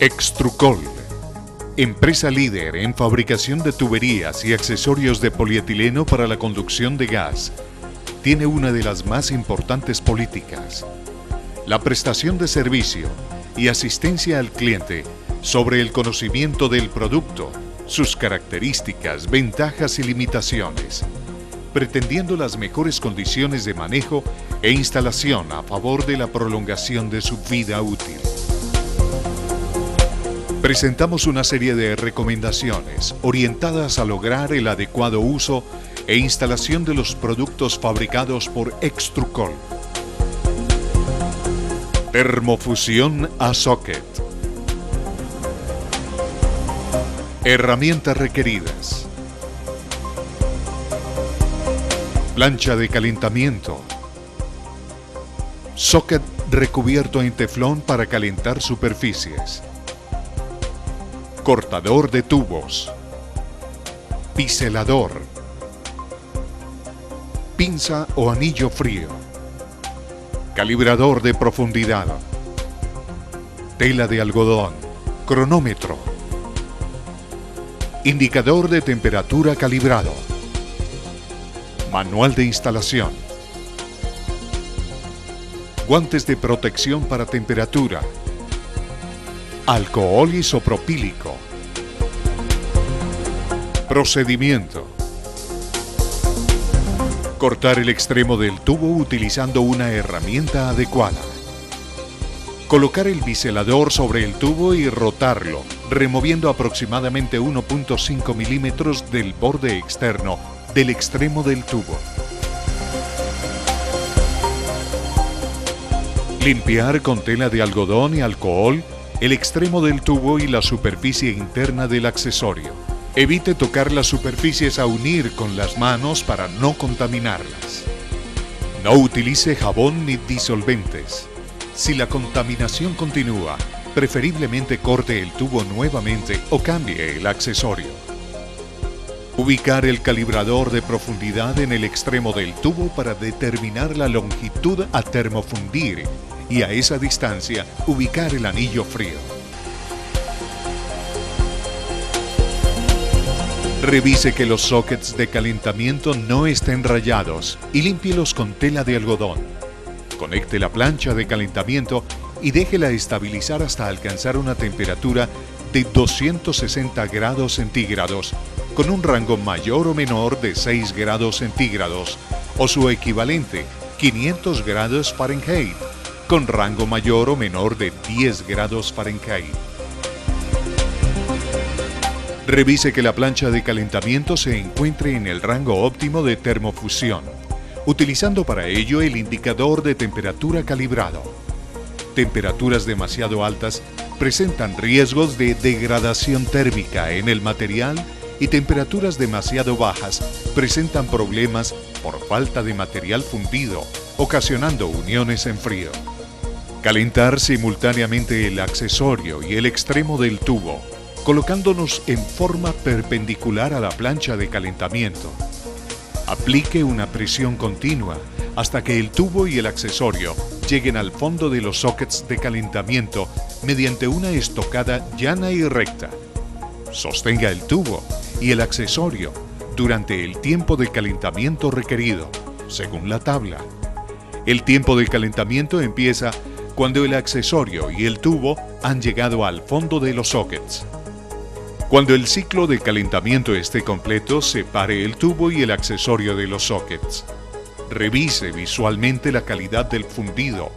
Extrucol, empresa líder en fabricación de tuberías y accesorios de polietileno para la conducción de gas, tiene una de las más importantes políticas: la prestación de servicio y asistencia al cliente sobre el conocimiento del producto, sus características, ventajas y limitaciones, pretendiendo las mejores condiciones de manejo e instalación a favor de la prolongación de su vida útil. Presentamos una serie de recomendaciones orientadas a lograr el adecuado uso e instalación de los productos fabricados por Extrucol. Termofusión a socket. Herramientas requeridas: plancha de calentamiento, socket recubierto en teflón para calentar superficies, cortador de tubos, biselador, pinza o anillo frío, calibrador de profundidad, tela de algodón, cronómetro, indicador de temperatura calibrado, manual de instalación, guantes de protección para temperatura, alcohol isopropílico. Procedimiento: cortar el extremo del tubo utilizando una herramienta adecuada. Colocar el biselador sobre el tubo y rotarlo, removiendo aproximadamente 1.5 milímetros del borde externo del extremo del tubo. Limpiar con tela de algodón y alcohol el extremo del tubo y la superficie interna del accesorio. Evite tocar las superficies a unir con las manos para no contaminarlas. No utilice jabón ni disolventes. Si la contaminación continúa, preferiblemente corte el tubo nuevamente o cambie el accesorio. Ubicar el calibrador de profundidad en el extremo del tubo para determinar la longitud a termofundir y a esa distancia ubicar el anillo frío. Revise que los sockets de calentamiento no estén rayados y límpielos con tela de algodón. Conecte la plancha de calentamiento y déjela estabilizar hasta alcanzar una temperatura de 260 grados centígrados con un rango mayor o menor de 6 grados centígrados o su equivalente, 500 grados Fahrenheit, con rango mayor o menor de 10 grados Fahrenheit. Revise que la plancha de calentamiento se encuentre en el rango óptimo de termofusión, utilizando para ello el indicador de temperatura calibrado. Temperaturas demasiado altas presentan riesgos de degradación térmica en el material y temperaturas demasiado bajas presentan problemas por falta de material fundido, ocasionando uniones en frío. Calentar simultáneamente el accesorio y el extremo del tubo, colocándonos en forma perpendicular a la plancha de calentamiento. Aplique una presión continua hasta que el tubo y el accesorio lleguen al fondo de los sockets de calentamiento mediante una estocada llana y recta. Sostenga el tubo y el accesorio durante el tiempo de calentamiento requerido, según la tabla. El tiempo de calentamiento empieza cuando el accesorio y el tubo han llegado al fondo de los sockets. Cuando el ciclo de calentamiento esté completo, separe el tubo y el accesorio de los sockets. Revise visualmente la calidad del fundido.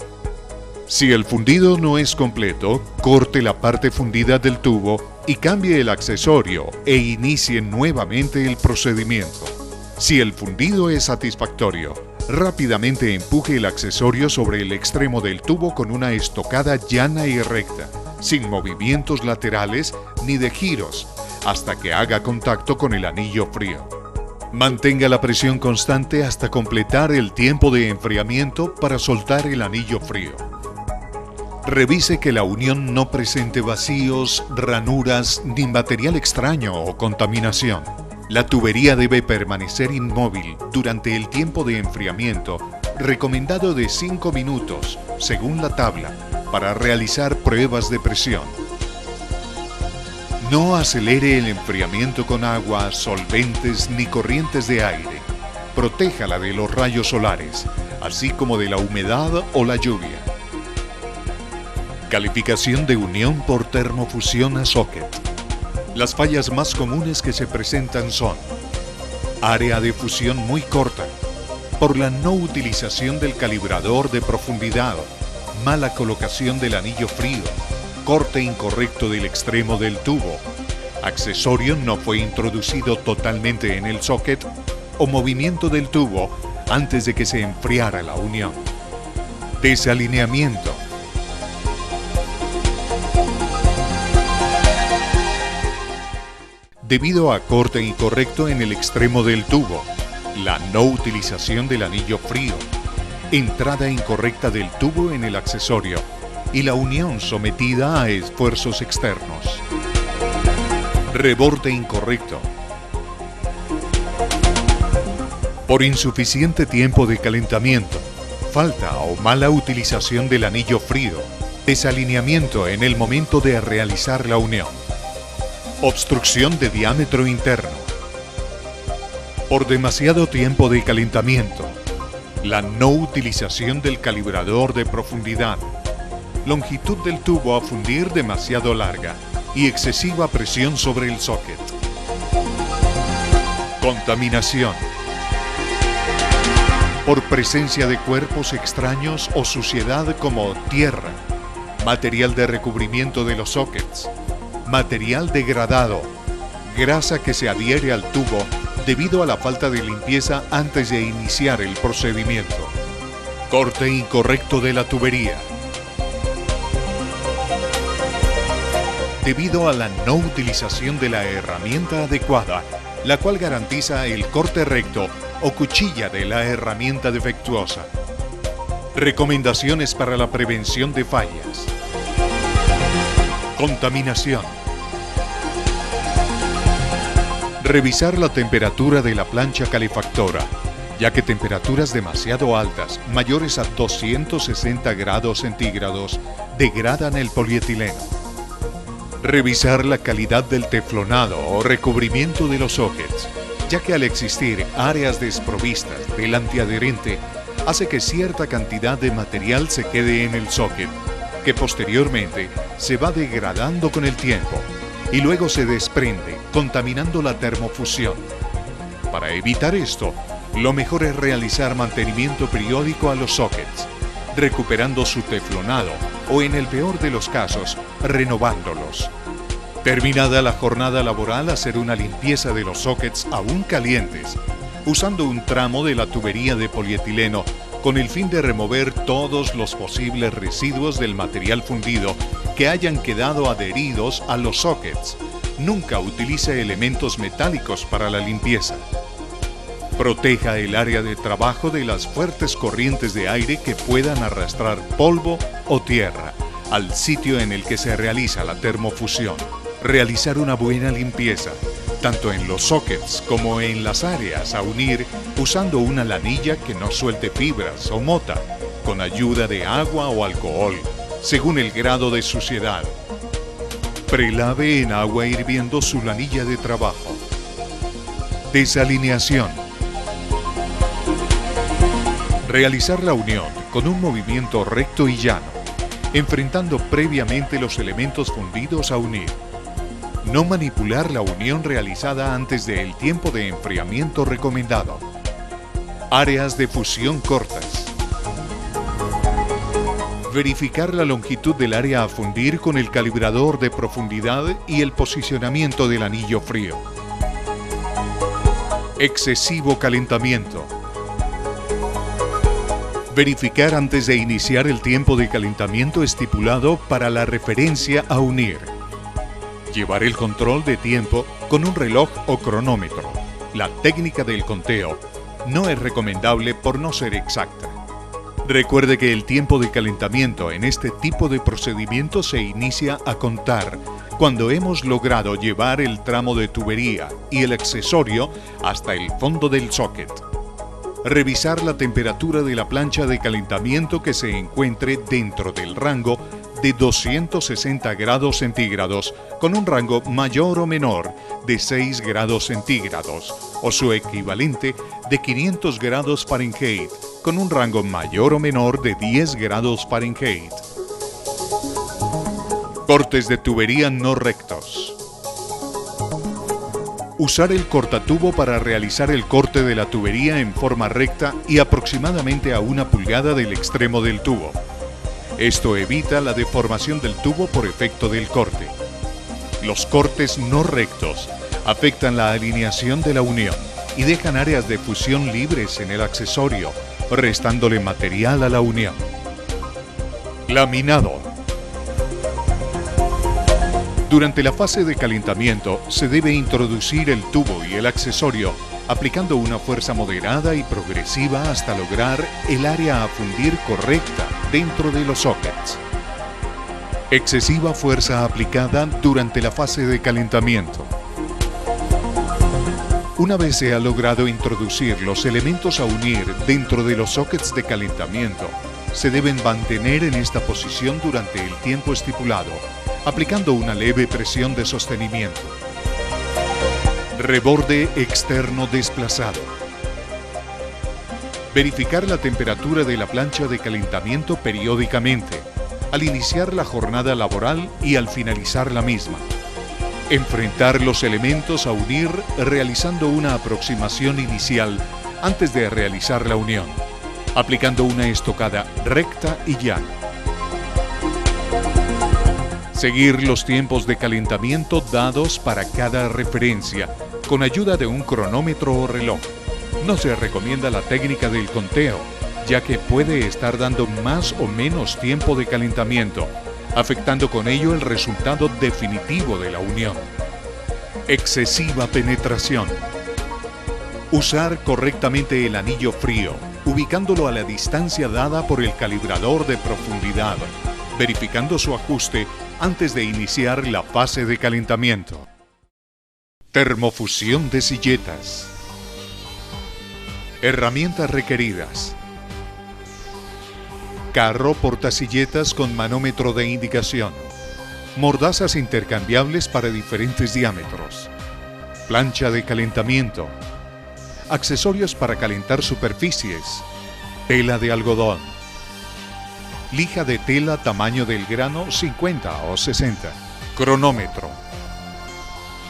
Si el fundido no es completo, corte la parte fundida del tubo y cambie el accesorio e inicie nuevamente el procedimiento. Si el fundido es satisfactorio, rápidamente empuje el accesorio sobre el extremo del tubo con una estocada llana y recta, sin movimientos laterales ni de giros, hasta que haga contacto con el anillo frío. Mantenga la presión constante hasta completar el tiempo de enfriamiento para soltar el anillo frío. Revise que la unión no presente vacíos, ranuras ni material extraño o contaminación. La tubería debe permanecer inmóvil durante el tiempo de enfriamiento, recomendado de 5 minutos, según la tabla, para realizar pruebas de presión. No acelere el enfriamiento con agua, solventes ni corrientes de aire. Protéjala de los rayos solares, así como de la humedad o la lluvia. Calificación de unión por termofusión a socket. Las fallas más comunes que se presentan son: área de fusión muy corta, por la no utilización del calibrador de profundidad, mala colocación del anillo frío, corte incorrecto del extremo del tubo, accesorio no fue introducido totalmente en el socket o movimiento del tubo antes de que se enfriara la unión. Desalineamiento. Debido a corte incorrecto en el extremo del tubo, la no utilización del anillo frío, entrada incorrecta del tubo en el accesorio y la unión sometida a esfuerzos externos. Reborde incorrecto. Por insuficiente tiempo de calentamiento, falta o mala utilización del anillo frío, desalineamiento en el momento de realizar la unión. Obstrucción de diámetro interno. Por demasiado tiempo de calentamiento, la no utilización del calibrador de profundidad, longitud del tubo a fundir demasiado larga y excesiva presión sobre el socket. Contaminación. Por presencia de cuerpos extraños o suciedad como tierra, material de recubrimiento de los sockets, material degradado, grasa que se adhiere al tubo debido a la falta de limpieza antes de iniciar el procedimiento. Corte incorrecto de la tubería. Debido a la no utilización de la herramienta adecuada, la cual garantiza el corte recto o cuchilla de la herramienta defectuosa. Recomendaciones para la prevención de fallas. Contaminación. Revisar la temperatura de la plancha calefactora, ya que temperaturas demasiado altas, mayores a 260 grados centígrados, degradan el polietileno. Revisar la calidad del teflonado o recubrimiento de los sockets, ya que al existir áreas desprovistas del antiadherente, hace que cierta cantidad de material se quede en el socket, que posteriormente se va degradando con el tiempo y luego se desprende, contaminando la termofusión. Para evitar esto, lo mejor es realizar mantenimiento periódico a los sockets, recuperando su teflonado o, en el peor de los casos, renovándolos. Terminada la jornada laboral, hacer una limpieza de los sockets aún calientes, usando un tramo de la tubería de polietileno con el fin de remover todos los posibles residuos del material fundido que hayan quedado adheridos a los sockets. Nunca utilice elementos metálicos para la limpieza. Proteja el área de trabajo de las fuertes corrientes de aire que puedan arrastrar polvo o tierra al sitio en el que se realiza la termofusión. Realizar una buena limpieza, tanto en los sockets como en las áreas a unir, usando una lanilla que no suelte fibras o mota, con ayuda de agua o alcohol, según el grado de suciedad. Prelave en agua hirviendo su lanilla de trabajo. Desalineación. Realizar la unión con un movimiento recto y llano, enfrentando previamente los elementos fundidos a unir. No manipular la unión realizada antes del tiempo de enfriamiento recomendado. Áreas de fusión cortas. Verificar la longitud del área a fundir con el calibrador de profundidad y el posicionamiento del anillo frío. Excesivo calentamiento. Verificar antes de iniciar el tiempo de calentamiento estipulado para la referencia a unir. Llevar el control de tiempo con un reloj o cronómetro. La técnica del conteo no es recomendable por no ser exacta. Recuerde que el tiempo de calentamiento en este tipo de procedimiento se inicia a contar cuando hemos logrado llevar el tramo de tubería y el accesorio hasta el fondo del socket. Revisar la temperatura de la plancha de calentamiento que se encuentre dentro del rango de 260 grados centígrados con un rango mayor o menor de 6 grados centígrados o su equivalente de 500 grados Fahrenheit con un rango mayor o menor de 10 grados Fahrenheit. Cortes de tubería no rectos. Usar el cortatubo para realizar el corte de la tubería en forma recta y aproximadamente a 1 pulgada del extremo del tubo. Esto evita la deformación del tubo por efecto del corte. Los cortes no rectos afectan la alineación de la unión y dejan áreas de fusión libres en el accesorio, restándole material a la unión. Laminado. Durante la fase de calentamiento se debe introducir el tubo y el accesorio aplicando una fuerza moderada y progresiva hasta lograr el área a fundir correcta dentro de los sockets. Excesiva fuerza aplicada durante la fase de calentamiento. Una vez se ha logrado introducir los elementos a unir dentro de los sockets de calentamiento, se deben mantener en esta posición durante el tiempo estipulado, aplicando una leve presión de sostenimiento. Reborde externo desplazado. Verificar la temperatura de la plancha de calentamiento periódicamente, al iniciar la jornada laboral y al finalizar la misma. Enfrentar los elementos a unir realizando una aproximación inicial antes de realizar la unión, aplicando una estocada recta y llana. Seguir los tiempos de calentamiento dados para cada referencia con ayuda de un cronómetro o reloj. No se recomienda la técnica del conteo, ya que puede estar dando más o menos tiempo de calentamiento, afectando con ello el resultado definitivo de la unión. Excesiva penetración. Usar correctamente el anillo frío, ubicándolo a la distancia dada por el calibrador de profundidad, verificando su ajuste antes de iniciar la fase de calentamiento. Termofusión de silletas. Herramientas requeridas. Carro portasilletas con manómetro de indicación. Mordazas intercambiables para diferentes diámetros. Plancha de calentamiento. Accesorios para calentar superficies. Tela de algodón. Lija de tela tamaño del grano 50 o 60. Cronómetro.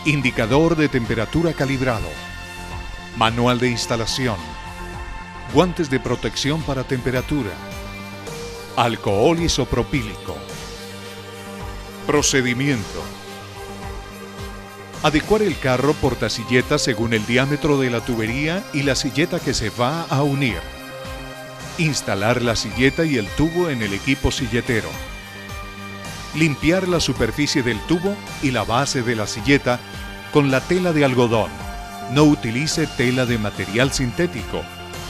Indicador de temperatura calibrado. Manual de instalación. Guantes de protección para temperatura. Alcohol isopropílico. Procedimiento. Adecuar el carro portasilletas según el diámetro de la tubería y la silleta que se va a unir. Instalar la silleta y el tubo en el equipo silletero. Limpiar la superficie del tubo y la base de la silleta con la tela de algodón. No utilice tela de material sintético.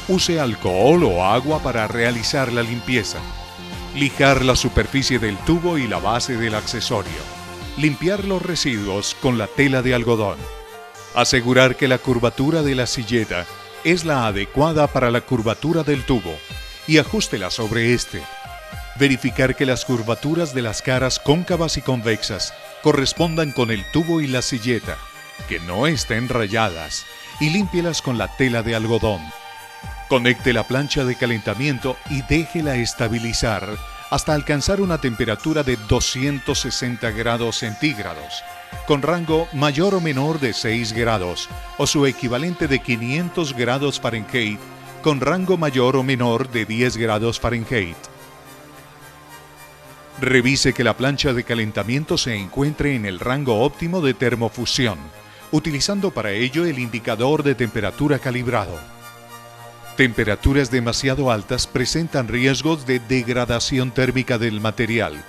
Use alcohol o agua para realizar la limpieza. Lijar la superficie del tubo y la base del accesorio. Limpiar los residuos con la tela de algodón. Asegurar que la curvatura de la silleta es la adecuada para la curvatura del tubo y ajústela sobre este. Verificar que las curvaturas de las caras cóncavas y convexas correspondan con el tubo y la silleta, que no estén rayadas, y límpielas con la tela de algodón. Conecte la plancha de calentamiento y déjela estabilizar hasta alcanzar una temperatura de 260 grados centígrados, con rango mayor o menor de 6 grados, o su equivalente de 500 grados Fahrenheit, con rango mayor o menor de 10 grados Fahrenheit. Revise que la plancha de calentamiento se encuentre en el rango óptimo de termofusión, utilizando para ello el indicador de temperatura calibrado. Temperaturas demasiado altas presentan riesgos de degradación térmica del material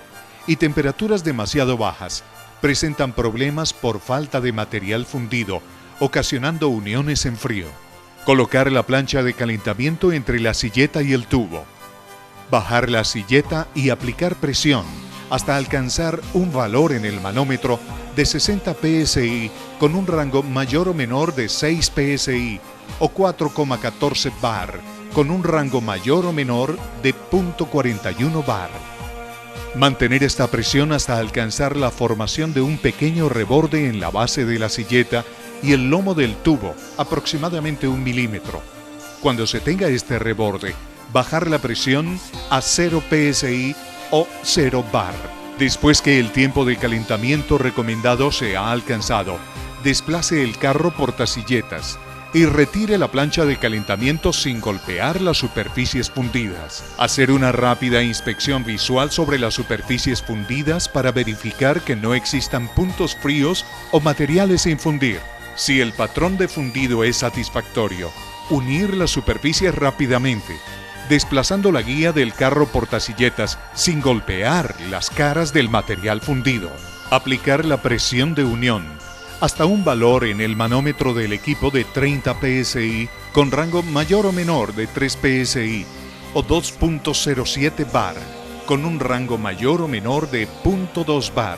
y temperaturas demasiado bajas presentan problemas por falta de material fundido, ocasionando uniones en frío. Colocar la plancha de calentamiento entre la silleta y el tubo. Bajar la silleta y aplicar presión hasta alcanzar un valor en el manómetro de 60 psi con un rango mayor o menor de 6 psi o 4,14 bar con un rango mayor o menor de 0.41 bar. Mantener esta presión hasta alcanzar la formación de un pequeño reborde en la base de la silleta y el lomo del tubo, aproximadamente 1 milímetro. Cuando se tenga este reborde, bajar la presión a 0 psi o 0 bar. Después que el tiempo de calentamiento recomendado se ha alcanzado, desplace el carro portasilletas y retire la plancha de calentamiento sin golpear las superficies fundidas. Hacer una rápida inspección visual sobre las superficies fundidas para verificar que no existan puntos fríos o materiales sin fundir. Si el patrón de fundido es satisfactorio, unir las superficies rápidamente, desplazando la guía del carro portasilletas sin golpear las caras del material fundido. Aplicar la presión de unión hasta un valor en el manómetro del equipo de 30 psi con rango mayor o menor de 3 psi o 2.07 bar con un rango mayor o menor de 0.2 bar.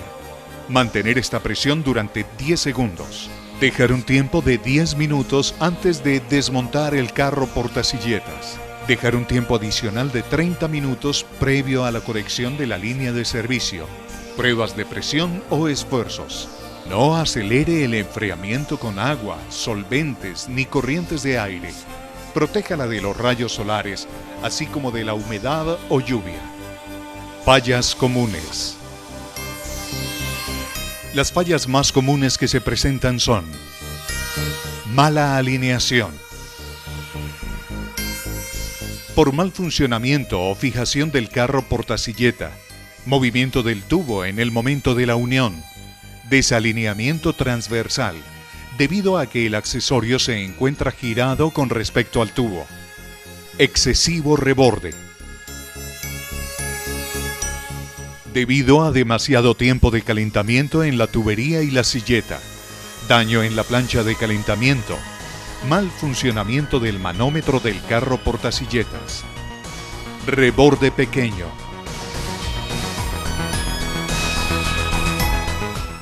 Mantener esta presión durante 10 segundos. Dejar un tiempo de 10 minutos antes de desmontar el carro portasilletas. Dejar un tiempo adicional de 30 minutos previo a la conexión de la línea de servicio. Pruebas de presión o esfuerzos. No acelere el enfriamiento con agua, solventes ni corrientes de aire. Protéjala de los rayos solares, así como de la humedad o lluvia. Fallas comunes. Las fallas más comunes que se presentan son: mala alineación. Por mal funcionamiento o fijación del carro portasilleta, movimiento del tubo en el momento de la unión, desalineamiento transversal, debido a que el accesorio se encuentra girado con respecto al tubo, excesivo reborde, debido a demasiado tiempo de calentamiento en la tubería y la silleta, daño en la plancha de calentamiento, mal funcionamiento del manómetro del carro portasilletas, reborde pequeño.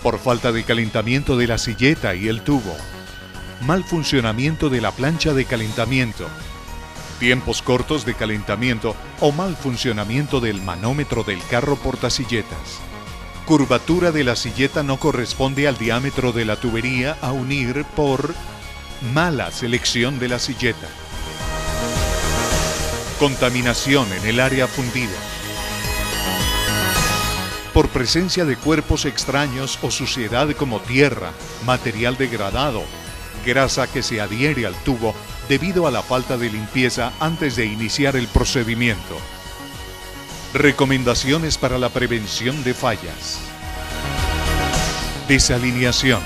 Por falta de calentamiento de la silleta y el tubo, mal funcionamiento de la plancha de calentamiento, tiempos cortos de calentamiento o mal funcionamiento del manómetro del carro portasilletas. Curvatura de la silleta no corresponde al diámetro de la tubería a unir por mala selección de la silleta. Contaminación en el área fundida. Por presencia de cuerpos extraños o suciedad como tierra, material degradado, grasa que se adhiere al tubo debido a la falta de limpieza antes de iniciar el procedimiento. Recomendaciones para la prevención de fallas. Desalineación.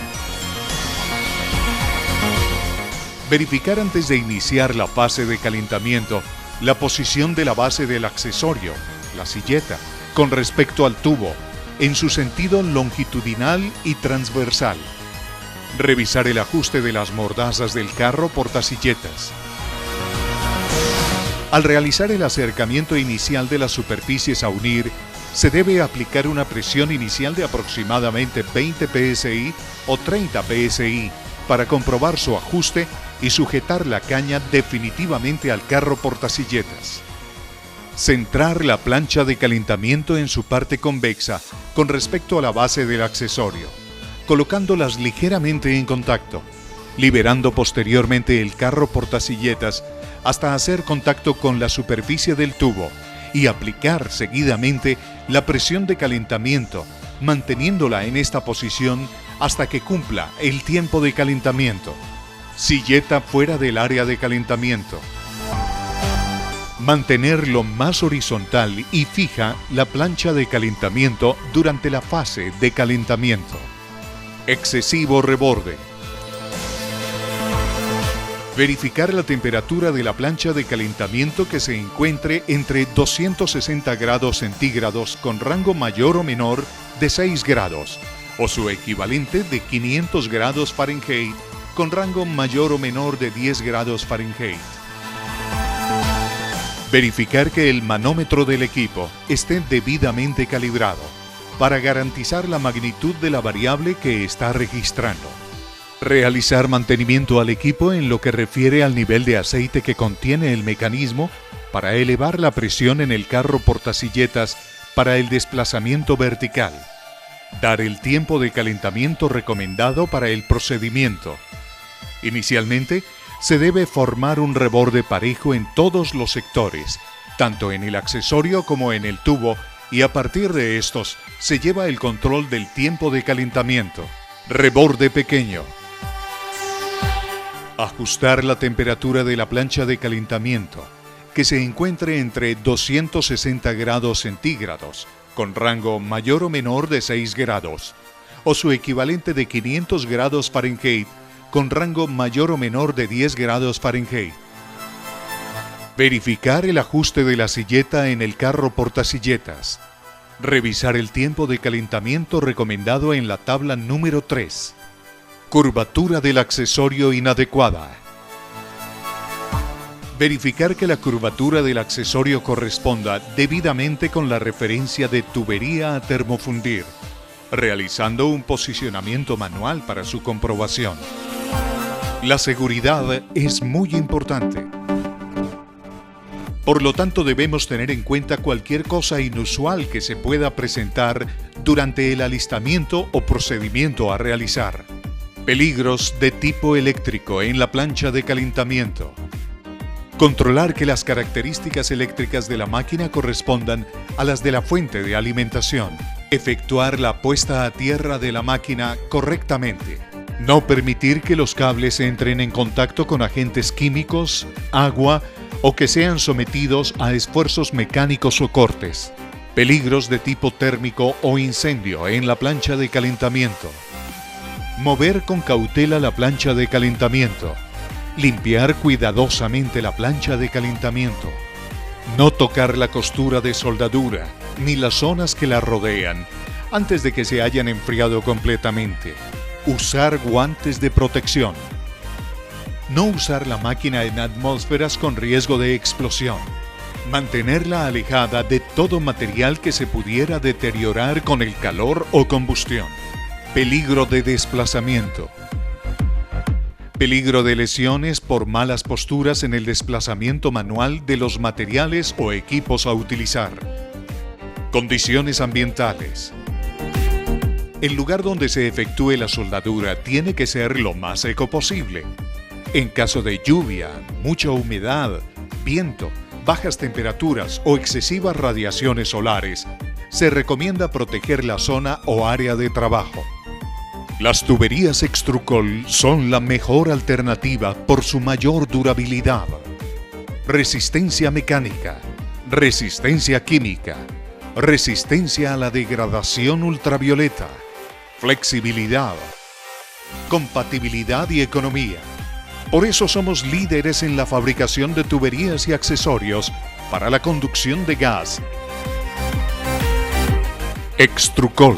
Verificar antes de iniciar la fase de calentamiento la posición de la base del accesorio, la silleta, con respecto al tubo, en su sentido longitudinal y transversal. Revisar el ajuste de las mordazas del carro portasilletas. Al realizar el acercamiento inicial de las superficies a unir, se debe aplicar una presión inicial de aproximadamente 20 psi o 30 psi para comprobar su ajuste y sujetar la caña definitivamente al carro portasilletas. Centrar la plancha de calentamiento en su parte convexa con respecto a la base del accesorio, colocándolas ligeramente en contacto, liberando posteriormente el carro portasilletas hasta hacer contacto con la superficie del tubo y aplicar seguidamente la presión de calentamiento, manteniéndola en esta posición hasta que cumpla el tiempo de calentamiento. Silleta fuera del área de calentamiento. Mantenerlo más horizontal y fija la plancha de calentamiento durante la fase de calentamiento. Excesivo reborde. Verificar la temperatura de la plancha de calentamiento que se encuentre entre 260 grados centígrados con rango mayor o menor de 6 grados o su equivalente de 500 grados Fahrenheit con rango mayor o menor de 10 grados Fahrenheit. Verificar que el manómetro del equipo esté debidamente calibrado para garantizar la magnitud de la variable que está registrando. Realizar mantenimiento al equipo en lo que refiere al nivel de aceite que contiene el mecanismo para elevar la presión en el carro portasilletas para el desplazamiento vertical. Dar el tiempo de calentamiento recomendado para el procedimiento. Inicialmente, se debe formar un reborde parejo en todos los sectores, tanto en el accesorio como en el tubo, y a partir de estos se lleva el control del tiempo de calentamiento. Reborde pequeño. Ajustar la temperatura de la plancha de calentamiento, que se encuentre entre 260 grados centígrados, con rango mayor o menor de 6 grados, o su equivalente de 500 grados Fahrenheit, con rango mayor o menor de 10 grados Fahrenheit. Verificar el ajuste de la silleta en el carro portasilletas. Revisar el tiempo de calentamiento recomendado en la tabla número 3. Curvatura del accesorio inadecuada. Verificar que la curvatura del accesorio corresponda debidamente con la referencia de tubería a termofundir, realizando un posicionamiento manual para su comprobación. La seguridad es muy importante. Por lo tanto, debemos tener en cuenta cualquier cosa inusual que se pueda presentar durante el alistamiento o procedimiento a realizar. Peligros de tipo eléctrico en la plancha de calentamiento. Controlar que las características eléctricas de la máquina correspondan a las de la fuente de alimentación. Efectuar la puesta a tierra de la máquina correctamente. No permitir que los cables entren en contacto con agentes químicos, agua o que sean sometidos a esfuerzos mecánicos o cortes. Peligros de tipo térmico o incendio en la plancha de calentamiento. Mover con cautela la plancha de calentamiento. Limpiar cuidadosamente la plancha de calentamiento. No tocar la costura de soldadura ni las zonas que la rodean antes de que se hayan enfriado completamente. Usar guantes de protección. No usar la máquina en atmósferas con riesgo de explosión. Mantenerla alejada de todo material que se pudiera deteriorar con el calor o combustión. Peligro de desplazamiento. Peligro de lesiones por malas posturas en el desplazamiento manual de los materiales o equipos a utilizar. Condiciones ambientales. El lugar donde se efectúe la soldadura tiene que ser lo más seco posible. En caso de lluvia, mucha humedad, viento, bajas temperaturas o excesivas radiaciones solares, se recomienda proteger la zona o área de trabajo. Las tuberías Extrucol son la mejor alternativa por su mayor durabilidad. Resistencia mecánica, resistencia química, resistencia a la degradación ultravioleta, flexibilidad, compatibilidad y economía. Por eso somos líderes en la fabricación de tuberías y accesorios para la conducción de gas. Extrucol.